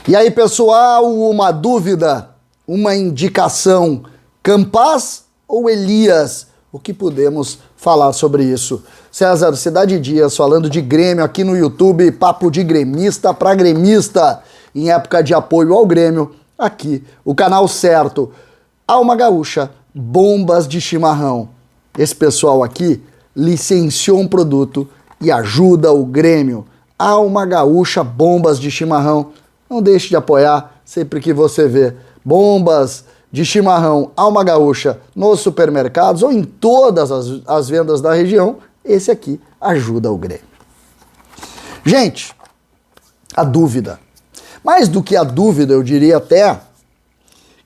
E aí, pessoal, uma dúvida, uma indicação, Campaz ou Elias? O que podemos falar sobre isso? César, Cidade Dias, falando de Grêmio aqui no YouTube, papo de gremista para gremista, em época de apoio ao Grêmio, aqui, o canal certo. Alma Gaúcha, bombas de chimarrão. Esse pessoal aqui licenciou um produto e ajuda o Grêmio. Alma Gaúcha, bombas de chimarrão. Não deixe de apoiar sempre que você vê bombas de chimarrão Alma Gaúcha nos supermercados ou em todas as vendas da região. Esse aqui ajuda o Grêmio. Gente, a dúvida. Mais do que a dúvida, eu diria até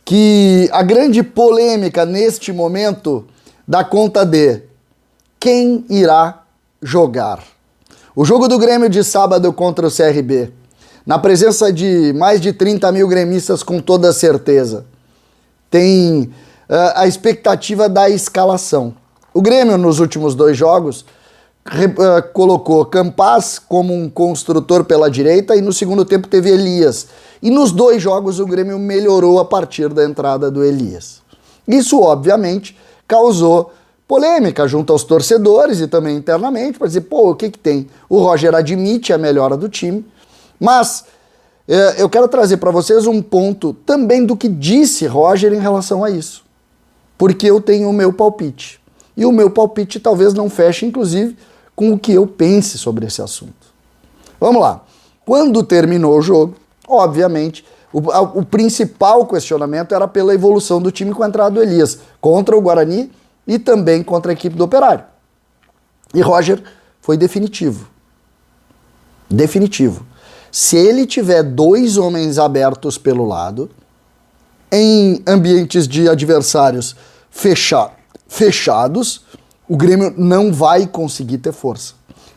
que a grande polêmica neste momento dá conta de quem irá jogar. O jogo do Grêmio de sábado contra o CRB, na presença de mais de 30 mil gremistas com toda certeza, tem a expectativa da escalação. O Grêmio nos últimos 2 jogos colocou Campaz como um construtor pela direita e no segundo tempo teve Elias. E nos 2 jogos o Grêmio melhorou a partir da entrada do Elias. Isso, obviamente, causou polêmica junto aos torcedores e também internamente, para dizer, pô, o que tem? O Roger admite a melhora do time, mas eu quero trazer para vocês um ponto também do que disse Roger em relação a isso, porque eu tenho o meu palpite, e o meu palpite talvez não feche, inclusive, com o que eu pense sobre esse assunto. Vamos lá. Quando terminou o jogo, obviamente, o principal questionamento era pela evolução do time com a entrada do Elias contra o Guarani e também contra a equipe do Operário. E Roger foi definitivo. Definitivo. Se ele tiver 2 homens abertos pelo lado, em ambientes de adversários fechados, o Grêmio não vai conseguir ter força.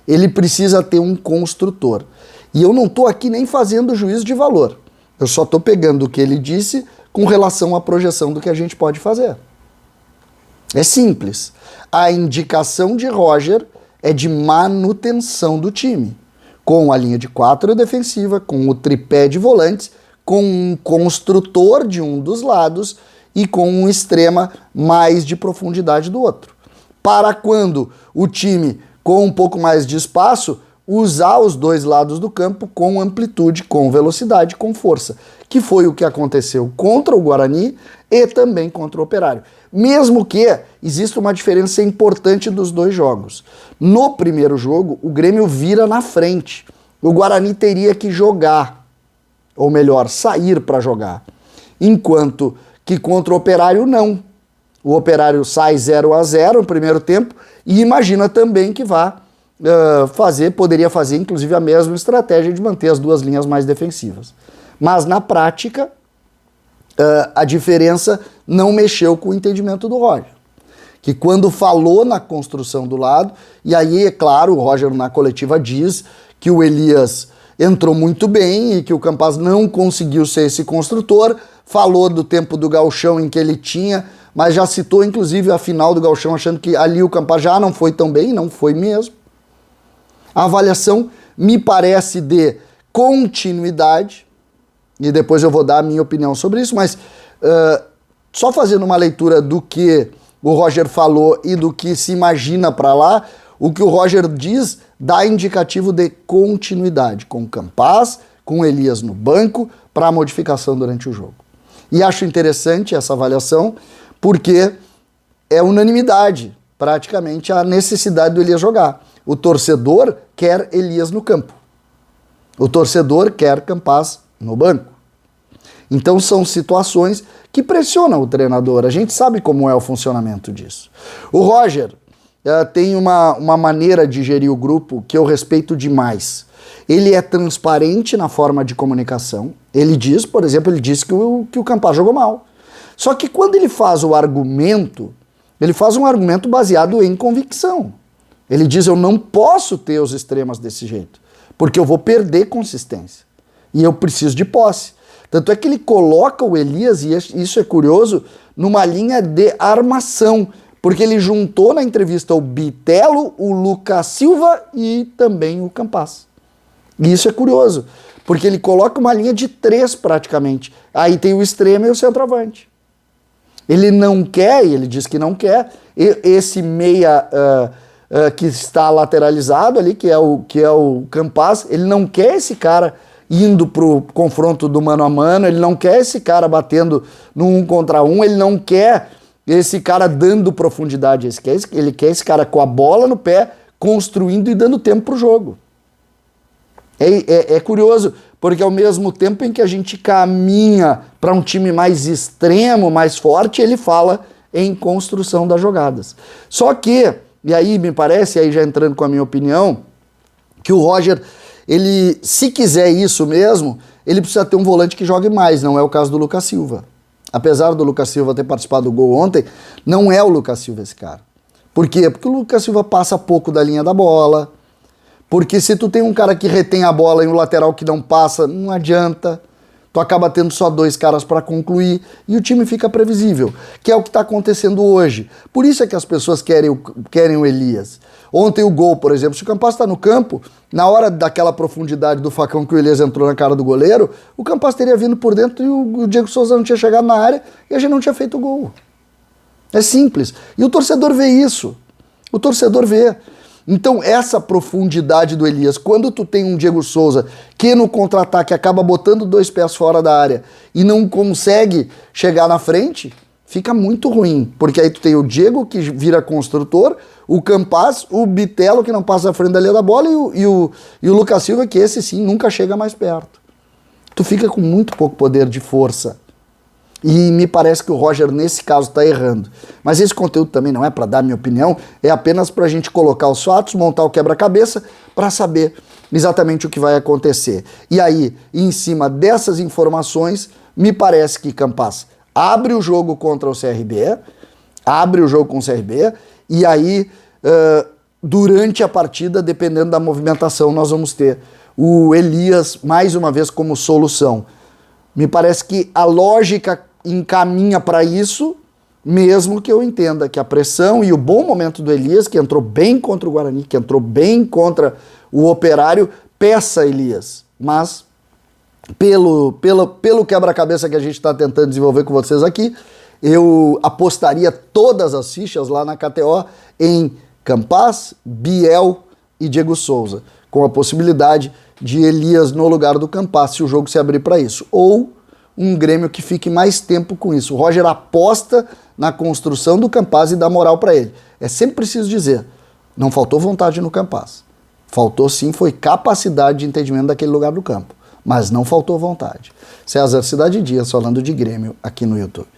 Ele precisa ter um construtor. E eu não estou aqui nem fazendo juízo de valor. Eu só estou pegando o que ele disse com relação à projeção do que a gente pode fazer. É simples. A indicação de Roger é de manutenção do time, com a linha de 4 defensiva, com o tripé de volantes, com um construtor de um dos lados e com um extrema mais de profundidade do outro. Para quando o time, com um pouco mais de espaço, usar os 2 lados do campo com amplitude, com velocidade, com força, que foi o que aconteceu contra o Guarani e também contra o Operário. Mesmo que exista uma diferença importante dos 2 jogos. No primeiro jogo, o Grêmio vira na frente. O Guarani teria que jogar, ou melhor, sair para jogar. Enquanto que contra o Operário, não. O Operário sai 0-0 no primeiro tempo e imagina também que poderia fazer inclusive a mesma estratégia de manter as 2 linhas mais defensivas. Mas na prática, a diferença não mexeu com o entendimento do Roger, que quando falou na construção do lado, e aí é claro, o Roger na coletiva diz que o Elias entrou muito bem e que o Campaz não conseguiu ser esse construtor, falou do tempo do Gauchão em que ele tinha, mas já citou inclusive a final do Gauchão, achando que ali o Campaz já não foi tão bem, não foi mesmo. A avaliação me parece de continuidade, e depois eu vou dar a minha opinião sobre isso, mas só fazendo uma leitura do que o Roger falou e do que se imagina para lá, o que o Roger diz dá indicativo de continuidade, com Campaz, com Elias no banco, para a modificação durante o jogo. E acho interessante essa avaliação, porque é unanimidade, praticamente, a necessidade do Elias jogar. O torcedor quer Elias no campo. O torcedor quer Campaz no banco. Então são situações que pressionam o treinador. A gente sabe como é o funcionamento disso. O Roger tem uma maneira de gerir o grupo que eu respeito demais. Ele é transparente na forma de comunicação. Ele diz, por exemplo, ele disse que o Campaz jogou mal. Só que quando ele faz o argumento, ele faz um argumento baseado em convicção. Ele diz, eu não posso ter os extremas desse jeito, porque eu vou perder consistência. E eu preciso de posse. Tanto é que ele coloca o Elias, e isso é curioso, numa linha de armação, porque ele juntou na entrevista o Bitelo, o Lucas Silva e também o Campaz. E isso é curioso, porque ele coloca uma linha de 3 praticamente. Aí tem o extremo e o centroavante. Ele não quer, e ele diz que não quer, esse meia que está lateralizado ali, que é o Campaz, ele não quer esse cara indo pro confronto do mano a mano, ele não quer esse cara batendo no 1 contra 1, ele não quer esse cara dando profundidade, ele quer esse cara com a bola no pé, construindo e dando tempo pro jogo. É curioso, porque ao mesmo tempo em que a gente caminha para um time mais extremo, mais forte, ele fala em construção das jogadas. Só que, e aí me parece, aí já entrando com a minha opinião, que o Roger, ele, se quiser isso mesmo, ele precisa ter um volante que jogue mais, não é o caso do Lucas Silva. Apesar do Lucas Silva ter participado do gol ontem, não é o Lucas Silva esse cara. Por quê? Porque o Lucas Silva passa pouco da linha da bola, porque se tu tem um cara que retém a bola e um lateral que não passa, não adianta. Tu acaba tendo só 2 caras para concluir e o time fica previsível, que é o que está acontecendo hoje. Por isso é que as pessoas querem o Elias. Ontem o gol, por exemplo, se o Campaz está no campo, na hora daquela profundidade do facão que o Elias entrou na cara do goleiro, o Campaz teria vindo por dentro e o Diego Souza não tinha chegado na área e a gente não tinha feito o gol. É simples. E o torcedor vê isso. O torcedor vê. Então essa profundidade do Elias, quando tu tem um Diego Souza que no contra-ataque acaba botando 2 pés fora da área e não consegue chegar na frente, fica muito ruim, porque aí tu tem o Diego que vira construtor, o Campaz, o Bitelo que não passa à frente da linha da bola e o Lucas Silva que esse sim nunca chega mais perto. Tu fica com muito pouco poder de força. E me parece que o Roger, nesse caso, está errando. Mas esse conteúdo também não é para dar minha opinião, é apenas para a gente colocar os fatos, montar o quebra-cabeça, para saber exatamente o que vai acontecer. E aí, em cima dessas informações, me parece que Campaz abre o jogo contra o CRB, e aí, durante a partida, dependendo da movimentação, nós vamos ter o Elias, mais uma vez, como solução. Me parece que a lógica encaminha para isso, mesmo que eu entenda que a pressão e o bom momento do Elias, que entrou bem contra o Guarani, que entrou bem contra o Operário, peça Elias. Mas, pelo quebra-cabeça que a gente está tentando desenvolver com vocês aqui, eu apostaria todas as fichas lá na KTO em Campaz, Biel e Diego Souza, com a possibilidade de Elias no lugar do Campaz, se o jogo se abrir para isso. Ou um Grêmio que fique mais tempo com isso. O Roger aposta na construção do Campaz e dá moral para ele. É sempre preciso dizer, não faltou vontade no Campaz. Faltou sim, foi capacidade de entendimento daquele lugar do campo. Mas não faltou vontade. César Cidade Dias falando de Grêmio aqui no YouTube.